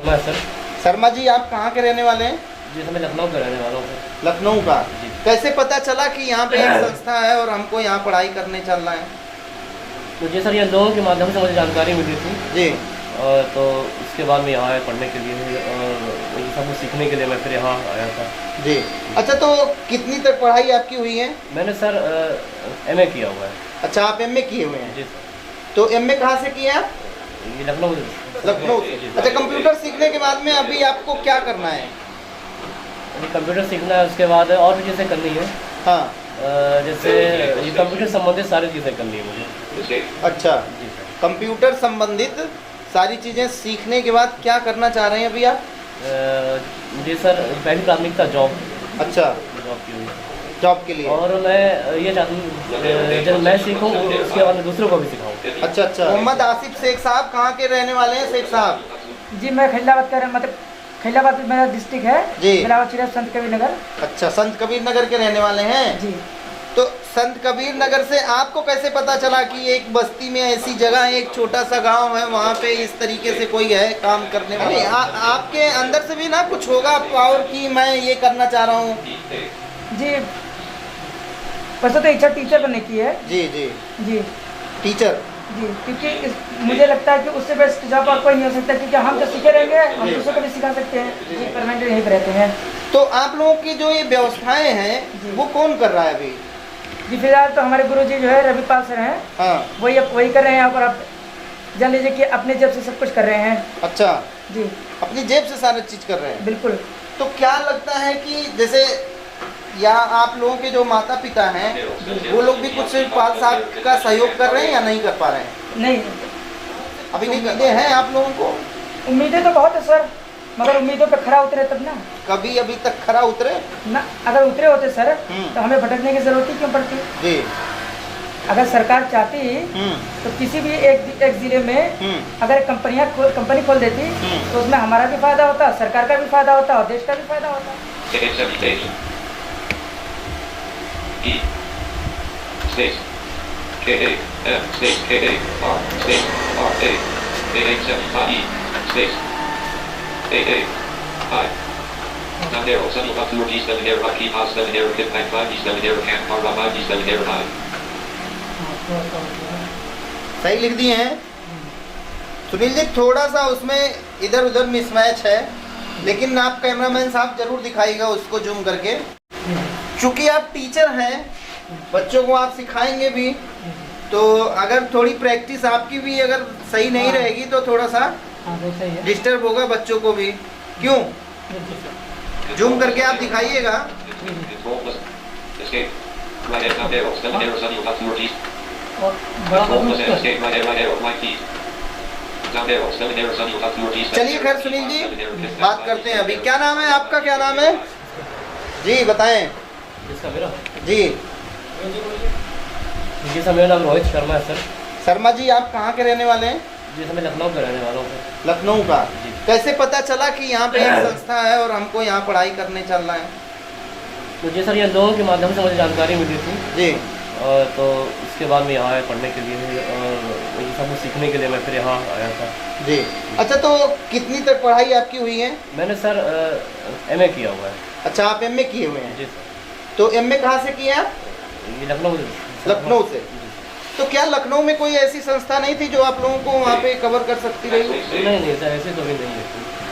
मैं सर। शर्मा जी, आप कहाँ के रहने वाले हैं? जी सर, मैं लखनऊ का रहने वाला हूँ सर। लखनऊ का। जी। कैसे पता चला कि यहाँ पे एक संस्था है और हमको यहाँ पढ़ाई करने चलना है? तो जी सर, ये लोगों के माध्यम से मुझे जानकारी मिली थी। जी। तो इसके बाद मैं यहाँ आया पढ़ने के लिए और ये सब कुछ सीखने के लिए मैं फिर यहाँ आया था। जी। अच्छा, तो कितनी तक पढ़ाई आपकी हुई है? मैंने सर एमए किया हुआ है। अच्छा, आप एमए किए हुए हैं? जी सर। तो एमए कहाँ से किए आप? ये लखनऊ लखनऊ से। अच्छा, कंप्यूटर सीखने के बाद में अभी आपको क्या करना है? कंप्यूटर सीखना है, उसके बाद और भी चीज़ें करनी है। हाँ। जैसे ये कंप्यूटर संबंधित सारी चीज़ें करनी है मुझे। अच्छा, जी सर। कंप्यूटर संबंधित सारी चीज़ें सीखने के बाद क्या करना चाह रहे हैं अभी आप? जी सर, पहली प्राथमिकता जॉब। अच्छा, जॉब की हुई जॉब के लिए। और मैं ये चाहता हूँ जब मैं सीखूँ उसके बाद मैं दूसरों को भी सिखाऊँ। अच्छा अच्छा। मोहम्मद आसिफ शेख साहब कहाँ के रहने वाले हैं शेख साहब? जी, मैं खिलाबाद का मतलब खिलाबाद मेरा डिस्ट्रिक्ट है जी। खिलाबाद चिड़िया संत कबीर नगर। अच्छा, संत कबीर नगर के रहने वाले हैं जी। तो संत कबीर नगर से आपको कैसे पता चला कि एक बस्ती में ऐसी जगह है, एक छोटा सा गांव है, वहाँ पे इस तरीके से कोई है काम करने वाले? आपके अंदर से भी ना कुछ होगा पावर कि मैं ये करना चाह रहा हूँ? जी, वैसे तो इच्छा टीचर बनने की है। जी जी। जी टीचर। जी, क्योंकि मुझे लगता है कि उससे बेस्ट जॉब और कोई नहीं हो सकता, क्योंकि हम तो सीखे रहेंगे, हम दूसरों को भी सिखा सकते हैं। जी, परमानेंट यहीं पर रहते हैं। तो आप लोगों की जो ये व्यवस्थाएं हैं वो कौन कर रहा है अभी? जी, फिलहाल तो हमारे गुरुजी जो है रविपाल सर हैं। हाँ। वही कर रहे हैं। और आप जान लीजिए कि अपने जेब से सब कुछ कर रहे हैं। अच्छा जी, अपनी जेब से सारी चीज कर रहे हैं? बिल्कुल। तो क्या लगता है कि जैसे या आप लोगों के जो माता पिता हैं वो लोग भी कुछ पाल साहब का सहयोग कर रहे हैं या नहीं कर पा रहे हैं? नहीं, अभी उम्मीदें हैं आप लोगों को? उम्मीदें तो बहुत है सर, मगर उम्मीदों पे खरा उतरे तब ना। कभी अभी तक खरा उतरे ना? अगर उतरे होते सर तो हमें भटकने की जरूरत ही क्यों पड़ती? जी। अगर सरकार चाहती तो किसी भी एक जिले में अगर कंपनी खोल देती तो उसमें हमारा भी फायदा होता, सरकार का भी फायदा होता और देश का भी फायदा होता। सही लिख दिए हैं सुनील जी। थोड़ा सा उसमें इधर उधर मिसमैच है, लेकिन आप कैमरामैन साहब जरूर दिखाइएगा उसको जूम करके। चूंकि आप टीचर हैं, बच्चों को आप सिखाएंगे भी, तो अगर थोड़ी प्रैक्टिस आपकी भी अगर सही नहीं रहेगी तो थोड़ा सा डिस्टर्ब होगा बच्चों को भी। क्यों? जूम करके आप दिखाइएगा। चलिए खैर सुनील जी, बात करते हैं अभी। क्या नाम है आपका? क्या नाम है जी, बताएं। इसका मेरा जी जी सर, मेरा नाम रोहित शर्मा है सर। शर्मा जी, आप कहाँ के रहने वाले हैं? जी सर, मैं लखनऊ का रहने वाला हूँ सर। लखनऊ का। जी। कैसे पता चला कि यहाँ पे एक संस्था है और हमको यहाँ पढ़ाई करने चलना है? तो जी सर, ये लोगों के माध्यम से मुझे जानकारी मिली थी। जी। तो इसके बाद मैं यहाँ आया पढ़ने के लिए और ये सब कुछ सीखने के लिए मैं फिर यहाँ आया था। जी। अच्छा, तो कितनी तक पढ़ाई आपकी हुई है? मैंने सर एमए किया हुआ है। अच्छा, आप एमए किए हुए हैं? जी सर। तो एमए कहाँ से किए आप? ये लखनऊ से। तो क्या लखनऊ में कोई ऐसी संस्था नहीं थी जो आप लोगों को वहाँ पे कवर कर सकती रही? नहीं सर, ऐसे तो भी नहीं है।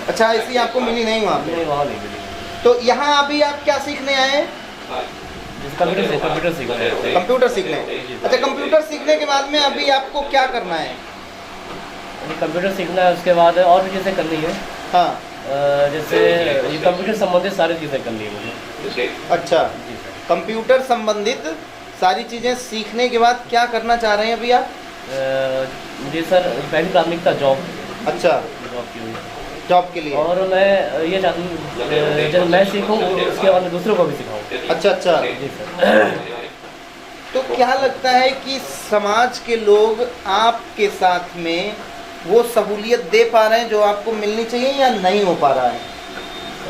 अच्छा, ऐसी आपको मिली नहीं वहाँ पे? नहीं, वहाँ नहीं मिली। तो यहाँ अभी आप क्या सीखने आए हैं? कंप्यूटर सीखना है। कंप्यूटर सीखने। अच्छा, कंप्यूटर सीखने के बाद में अभी आपको क्या करना है? कंप्यूटर सीखना है, उसके बाद और भी चीज़ें करनी है। हाँ। जैसे ये कंप्यूटर संबंधित सारी चीज़ें करनी है मुझे। अच्छा, जी सर। कंप्यूटर संबंधित सारी चीज़ें सीखने के बाद क्या करना चाह रहे हैं अभी आप? जी सर, पहली प्राथमिकता जॉब। अच्छा, जॉब की हुई जॉब के लिए। और मैं ये चाहता हूँ जब मैं सीखूँ उसके बाद मैं दूसरों को भी सिखाऊँ। अच्छा अच्छा। जी सर। तो क्या लगता है कि समाज के लोग आपके साथ में वो सहूलियत दे पा रहे हैं जो आपको मिलनी चाहिए या नहीं हो पा रहा है?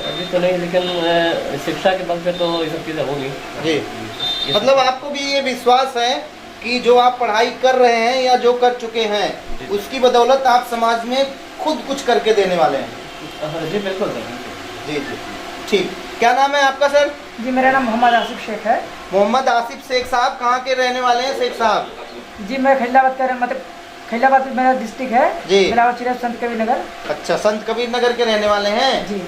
अभी तो नहीं, लेकिन शिक्षा के बल पे तो ये सब चीज़ें होंगी। जी। मतलब आपको भी ये विश्वास है कि जो आप पढ़ाई कर रहे हैं या जो कर चुके हैं उसकी बदौलत आप समाज में खुद कुछ करके देने वाले हैं? जी बिल्कुल सर। जी जी ठीक। क्या नाम है आपका सर? जी मेरा नाम मोहम्मद आसिफ शेख है। मोहम्मद आसिफ शेख साहब, कहाँ के रहने वाले हैं शेख साहब? जी मैं खैलाबाद का मतलब खैलाबाद मेरा डिस्ट्रिक्ट है जी। बिलावल चिरा संत कबीर नगर। अच्छा, संत कबीर नगर के रहने वाले हैं। जी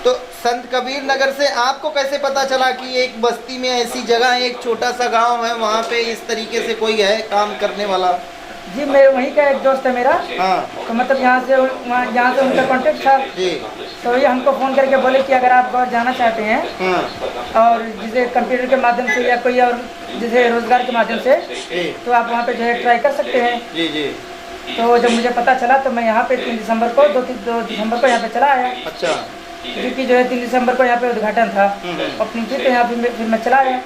तो संत कबीर नगर से आपको कैसे पता चला कि एक बस्ती में ऐसी जगह है, एक छोटा सा गांव है, वहाँ पे इस तरीके से कोई है काम करने वाला? जी मेरे वहीं का एक दोस्त है मेरा। हाँ तो मतलब यहाँ से उनका कांटेक्ट था। जी। तो ये हमको फ़ोन करके बोले कि अगर आप गौर जाना चाहते हैं हाँ और जैसे कंप्यूटर के माध्यम से या कोई और जैसे रोजगार के माध्यम से, जी तो आप वहाँ पे जो है ट्राई कर सकते हैं। जी जी। तो जब मुझे पता चला तो मैं यहाँ पे 3 दिसंबर को 2 दिसंबर को यहाँ पे चला आया, अच्छा। क्योंकि जो है 3 दिसंबर को यहाँ पे उद्घाटन था अपनी फिर तो यहाँ पे फिर मैं चला आया।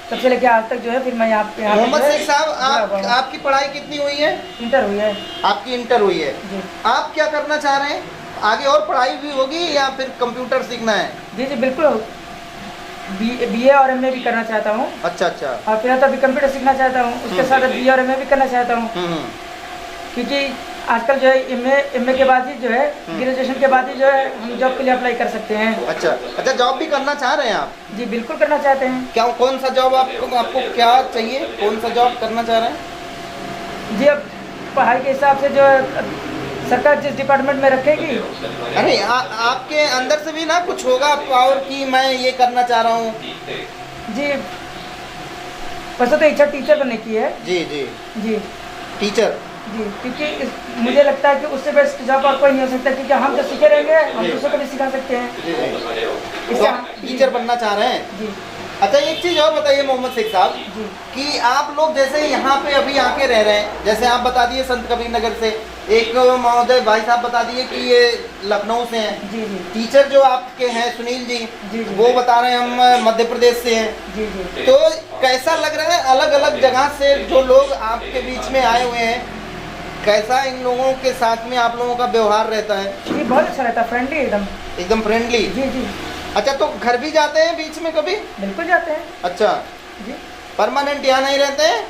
तब से लेके आज तक जो है फिर मैं यहाँ पे मोहम्मद जो है शेख साहब, जुड़ा हुआ हूँ। आपकी पढ़ाई कितनी हुई है? इंटर हुई है। आपकी इंटर हुई है। जी आप क्या करना चाह रहे हैं आगे? और पढ़ाई भी होगी या फिर कंप्यूटर सीखना है? जी जी बिल्कुल, BA और MA भी करना चाहता हूँ। अच्छा अच्छा। और फिर तो अभी कंप्यूटर सीखना चाहता हूँ, उसके साथ BA और MA भी करना चाहता हूँ। क्योंकि आजकल जो है MA के बाद ही जो है ग्रेजुएशन के बाद ही जो है हम जॉब के लिए अप्लाई कर सकते हैं। अच्छा अच्छा, जॉब भी करना चाह रहे हैं आप? जी बिल्कुल करना चाहते हैं। क्या, कौन सा जॉब आपको क्या चाहिए? कौन सा जॉब करना चाह रहे हैं? जी अब पढ़ाई के हिसाब से जो है सरकार जिस डिपार्टमेंट में रखेगी। अरे आपके अंदर से भी ना कुछ होगा पावर कि मैं ये करना चाह रहा हूँ। जी वैसे तो इच्छा टीचर बनने की है। जी जी। जी टीचर? जी क्योंकि मुझे लगता है कि उससे बेस्ट जॉब और कोई नहीं हो सकता, क्योंकि हम तो सीखे रहेंगे, हम दूसरों को भी सिखा सकते हैं। जी जी। इससे तो आप टीचर बनना चाह रहे हैं? जी अच्छा, एक चीज़ और बताइए मोहम्मद शेख साहब जी कि आप लोग जैसे यहाँ पे अभी आके रह रहे हैं, जैसे आप बता दिए संत कबीर नगर से, एक महोदय भाई साहब बता दिए कि ये लखनऊ से हैं। जी जी टीचर जो आपके हैं सुनील जी, जी जी वो बता रहे हैं हम मध्य प्रदेश से हैं। जी जी तो कैसा लग रहा है अलग अलग जगह से जो लोग आपके बीच में आए हुए हैं, कैसा इन लोगों के साथ में आप लोगों का व्यवहार रहता है? जी बहुत अच्छा रहता है, फ्रेंडली एकदम फ्रेंडली? जी जी अच्छा, तो घर भी जाते हैं बीच में कभी? बिल्कुल जाते हैं। अच्छा, जी परमानेंट यहाँ नहीं रहते हैं?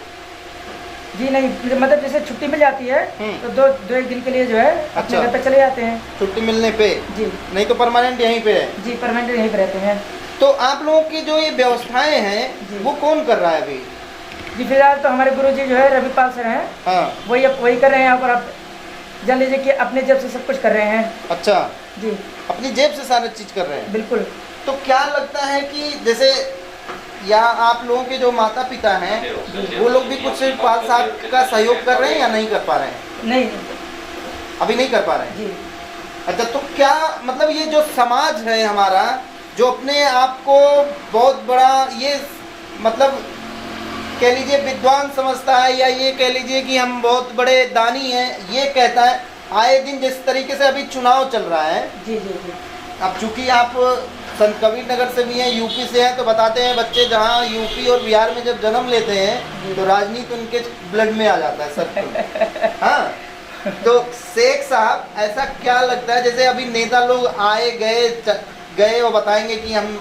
जी नहीं, मतलब जैसे छुट्टी मिल जाती है तो दो एक दिन के लिए जो है अपने अच्छा। घर पे चले जाते हैं। छुट्टी मिलने पे? जी नहीं तो परमानेंट यहीं पे है? जी परमानेंट यहीं पे रहते हैं। तो आप लोगों की जो ये व्यवस्थाएं जी। हैं वो कौन कर रहा है अभी? जी फिलहाल तो हमारे गुरुजी जो है रविपाल सर हैं, हाँ। वही कर रहे हैं। यहाँ पर आप जान लीजिए कि अपने जेब से सब कुछ कर रहे हैं। अच्छा, जी अपनी जेब से सारी चीज कर रहे हैं? बिल्कुल। तो क्या लगता है कि जैसे या आप लोगों के जो माता पिता हैं वो लोग भी कुछ 5 साल का सहयोग कर रहे हैं या नहीं कर पा रहे हैं? नहीं अभी नहीं कर पा रहे हैं? जी अच्छा, तो क्या मतलब ये जो समाज है हमारा, जो अपने आप को बहुत बड़ा ये मतलब कह लीजिए विद्वान समझता है, या ये कह लीजिए कि हम बहुत बड़े दानी हैं, ये कहता है, आए दिन जिस तरीके से अभी चुनाव चल रहा है, जी जी जी अब चूंकि आप संत कबीर नगर से भी हैं, यूपी से हैं, तो बताते हैं बच्चे जहाँ यूपी और बिहार में जब जन्म लेते हैं तो राजनीति उनके ब्लड में आ जाता है सर। हाँ, तो शेख साहब ऐसा क्या लगता है जैसे अभी नेता लोग आए गए और बताएंगे कि हम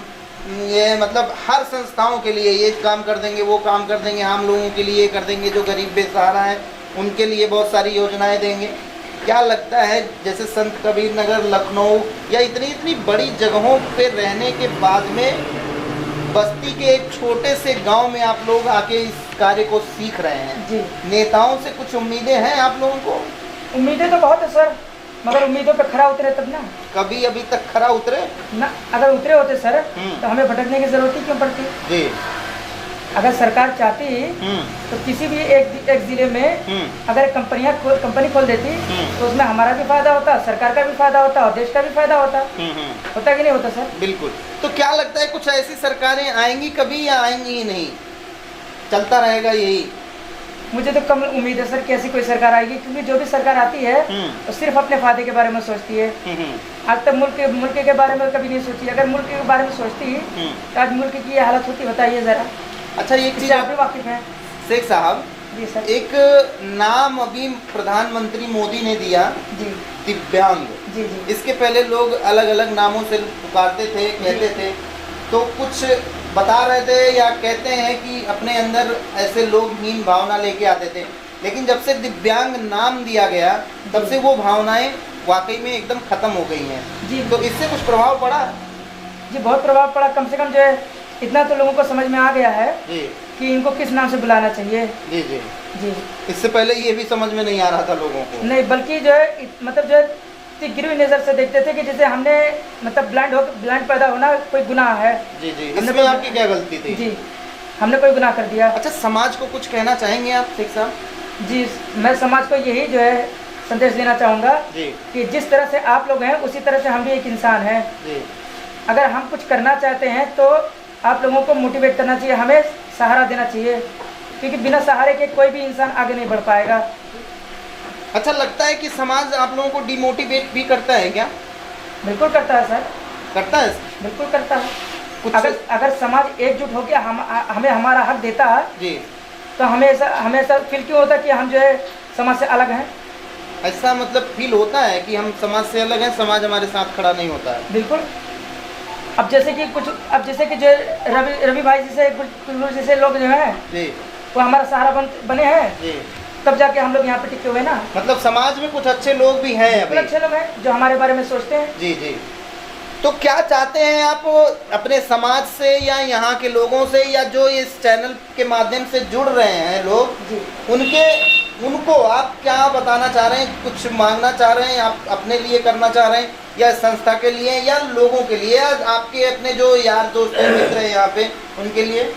ये मतलब हर संस्थाओं के लिए ये काम कर देंगे, वो काम कर देंगे, हम लोगों के लिए कर देंगे, जो गरीब बेसहारा हैं उनके लिए बहुत सारी योजनाएं देंगे। क्या लगता है जैसे संत कबीर नगर, लखनऊ या इतनी बड़ी जगहों पे रहने के बाद में बस्ती के एक छोटे से गांव में आप लोग आके इस कार्य को सीख रहे हैं, जी नेताओं से कुछ उम्मीदें हैं आप लोगों को? उम्मीदें तो बहुत है सर, मगर उम्मीदों पे खरा उतरे तब ना। कभी अभी तक खरा उतरे ना? अगर उतरे होते सर तो हमें भटकने की जरूरत ही क्यों पड़ती? जी। अगर सरकार चाहती तो किसी भी एक जिले में अगर कंपनी खोल देती तो उसमें हमारा भी फायदा होता, सरकार का भी फायदा होता और देश का भी फायदा होता। होता कि नहीं होता सर? बिल्कुल। तो क्या लगता है कुछ ऐसी सरकारें आएंगी कभी या आएंगी ही नहीं, चलता रहेगा यही? मुझे तो कम उम्मीद है सर कि ऐसी कोई सरकार आएगी, क्योंकि जो भी सरकार आती है तो सिर्फ अपने फायदे के बारे में सोचती है। आज तक मुल्क के बारे में कभी नहीं सोची। अगर मुल्क के बारे में सोचती तो आज मुल्क की ये हालत होती, बताइए जरा। अच्छा, एक चीज आप भी वाकिफ हैं शेख साहब, जी सर। एक नाम अभी प्रधानमंत्री मोदी ने दिया, जी दिव्यांग। जी जी इसके पहले लोग अलग अलग नामों से पुकारते थे, कहते थे, तो कुछ बता रहे थे या कहते हैं कि अपने अंदर ऐसे लोग हीन भावना लेके आते थे, लेकिन जब से दिव्यांग नाम दिया गया तब से वो भावनाएं वाकई में एकदम खत्म हो गई हैं। जी। तो इससे कुछ प्रभाव पड़ा? जी बहुत प्रभाव पड़ा। कम से कम जो है इतना तो लोगों को समझ में आ गया है जी कि इनको किस नाम से बुलाना चाहिए। जी जी। जी इससे पहले ये भी समझ में नहीं आ रहा था लोगों को। नहीं, बल्कि जो है मतलब जो है इतनी गिरी हुई नज़र से देखते थे कि जैसे हमने मतलब ब्लाइंड पैदा होना कोई गुनाह है। जी जी। हमने इसमें आपकी क्या गलती थी? जी हमने कोई गुनाह कर दिया। अच्छा, समाज को कुछ कहना चाहेंगे आप शेख साहब? जी मैं समाज को यही जो है संदेश देना चाहूँगा जी कि जिस तरह से आप लोग हैं उसी तरह से हम भी एक इंसान हैं। जी अगर हम कुछ करना चाहते हैं तो आप लोगों को मोटिवेट करना चाहिए, हमें सहारा देना चाहिए, क्योंकि बिना सहारे के कोई भी इंसान आगे नहीं बढ़ पाएगा। अच्छा, लगता है कि समाज आप लोगों को डिमोटिवेट भी करता है क्या? बिल्कुल करता है सर, करता है? बिल्कुल करता है। कुछ अगर समाज एकजुट होकर हमें हमारा हक देता है जी, तो हमें ऐसा फील क्यों होता है कि हम जो है समाज से अलग हैं। ऐसा मतलब फील होता है कि हम समाज से अलग हैं, समाज हमारे साथ खड़ा नहीं होता है। बिल्कुल। अब जैसे कि जो रवि भाई जैसे लोग जो हैं जी वो हमारा सहारा बने हैं, जी। तब जाके हम लोग यहाँ पे टिके हुए ना। मतलब समाज में कुछ अच्छे लोग भी हैं बिल्कुल अभी। अच्छे लोग हैं जो हमारे बारे में सोचते हैं। जी जी। तो क्या चाहते हैं आप अपने समाज से या यहाँ के लोगों से, या जो इस चैनल के माध्यम से जुड़ रहे हैं लोग, जी उनको आप क्या बताना चाह रहे हैं? कुछ मांगना चाह रहे हैं? आप अपने लिए करना चाह रहे हैं, या संस्था के लिए, या लोगों के लिए, या आपके अपने जो यार दोस्त हैं, मित्र हैं यहाँ पे, उनके लिए?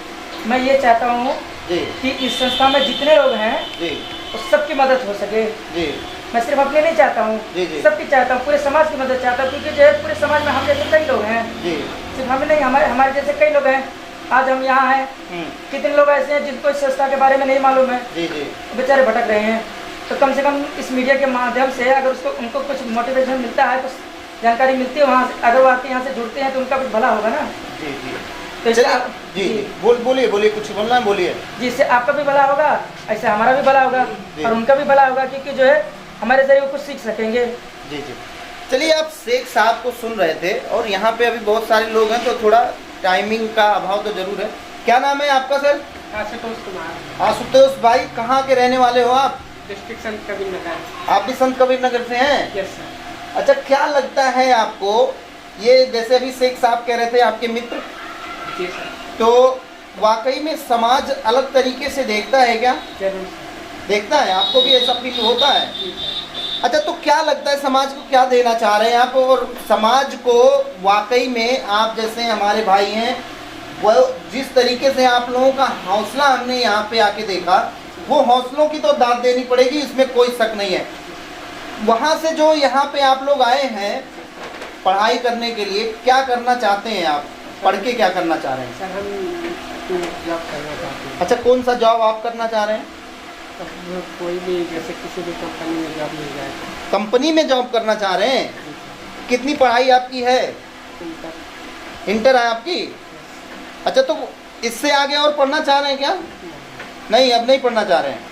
मैं ये चाहता हूँ जी कि इस संस्था में जितने लोग हैं जी उस सबकी मदद हो सके। जी मैं सिर्फ अपने नहीं चाहता हूँ, जी जी सबकी चाहता हूँ, पूरे समाज की मदद चाहता हूँ, क्योंकि जो है पूरे समाज में हम जैसे कई लोग हैं, जी। सिर्फ हमें नहीं, हमारे जैसे कई लोग हैं। आज हम यहाँ हैं, कितने लोग ऐसे हैं जिनको इस संस्था के बारे में नहीं मालूम है, जी जी। बेचारे भटक रहे हैं। तो कम से कम इस मीडिया के माध्यम से अगर उनको कुछ मोटिवेशन मिलता है, तो जानकारी मिलती है वहाँ से, अगर वो आके यहाँ से जुड़ते हैं तो उनका कुछ भला होगा ना। जी जी। तो इससे जी जी। बोलिए कुछ बोलना है, बोलिए। जिससे आपका भी भला होगा, ऐसे हमारा भी भला होगा और उनका भी भला होगा, क्योंकि जो है हमारे जरिए वो कुछ सीख सकेंगे। जी जी। चलिए, आप शेख साहब को सुन रहे थे और यहाँ पे अभी बहुत सारे लोग हैं, तो थोड़ा टाइमिंग का अभाव तो जरूर है। क्या नाम है आपका सर? आशुतोष कुमार। आशुतोष भाई, कहाँ के रहने वाले हो आप? डिस्ट्रिक्ट संत कबीर नगर। आप भी संत कबीर नगर से हैं? Yes sir. अच्छा, क्या लगता है आपको, ये जैसे अभी शेख साहब कह रहे थे आपके मित्र, जी सर, तो वाकई में समाज अलग तरीके से देखता है क्या? जरूर देखता है? आपको भी ऐसा फील होता है? सर। अच्छा, तो क्या लगता है समाज को क्या देना चाह रहे हैं आप? और समाज को वाकई में आप जैसे हमारे भाई हैं, वो जिस तरीके से आप लोगों का हौसला हमने यहाँ पे आके देखा, वो हौसलों की तो दाद देनी पड़ेगी, इसमें कोई शक नहीं है। वहाँ से जो यहाँ पे आप लोग आए हैं पढ़ाई करने के लिए, क्या करना चाहते हैं आप? पढ़ के क्या करना चाह रहे हैं? सर हम जॉब करना चाहते हैं। अच्छा, कौन सा जॉब आप करना चाह रहे हैं? कोई भी, जैसे किसी भी कंपनी में जॉब मिल जाए। कंपनी में जॉब करना चाह रहे हैं? कितनी पढ़ाई आपकी है? इंटर है आपकी? अच्छा, तो इससे आगे और पढ़ना चाह रहे हैं क्या? नहीं, अब नहीं पढ़ना चाह रहे हैं।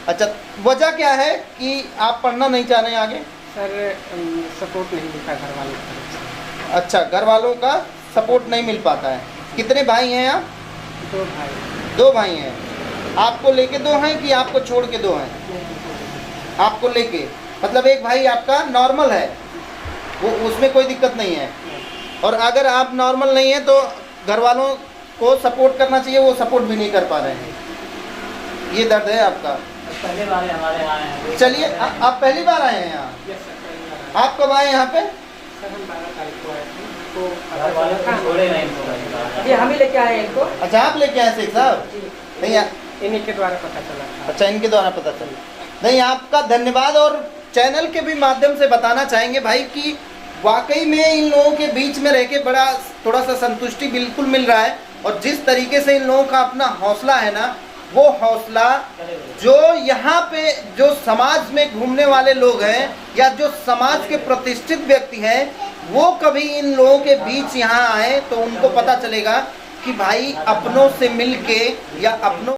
अच्छा, वजह क्या है कि आप पढ़ना नहीं चाह रहे हैं आगे? सर सपोर्ट नहीं मिलता घर वालों का। अच्छा, घर वालों का सपोर्ट नहीं मिल पाता है। कितने भाई हैं आप? 2 भाई। 2 भाई हैं। आपको लेके 2 हैं कि आपको छोड़ के 2 हैं? आपको लेके, मतलब एक भाई आपका नॉर्मल है, वो उसमें कोई दिक्कत नहीं है। और अगर आप नॉर्मल नहीं है तो घर वालों को सपोर्ट करना चाहिए, वो सपोर्ट भी नहीं कर पा रहे हैं। ये दर्द है आपका। पहले बार हमारे यहाँ आए। चलिए, आप पहली बार आए हैं यहाँ? यस सर, पहली बार। आप कब आए यहाँ पे? सर हम 12 तारीख को आए थे, तो ये हम ही लेके आए हैं इनको। अच्छा, आप लेके आए शेख साहब? नहीं, इन्हीं के द्वारा पता चला था। अच्छा, इनके द्वारा पता चला। नहीं, आपका धन्यवाद। और चैनल के भी माध्यम से बताना चाहेंगे भाई कि वाकई में इन लोगों के बीच में रह के बड़ा थोड़ा सा संतुष्टि बिल्कुल मिल रहा है। और जिस तरीके से इन लोगों का अपना हौसला है ना, वो हौसला जो यहाँ पे जो समाज में घूमने वाले लोग हैं या जो समाज के प्रतिष्ठित व्यक्ति हैं, वो कभी इन लोगों के बीच यहाँ आए तो उनको पता चलेगा कि भाई अपनों से मिलके या अपनों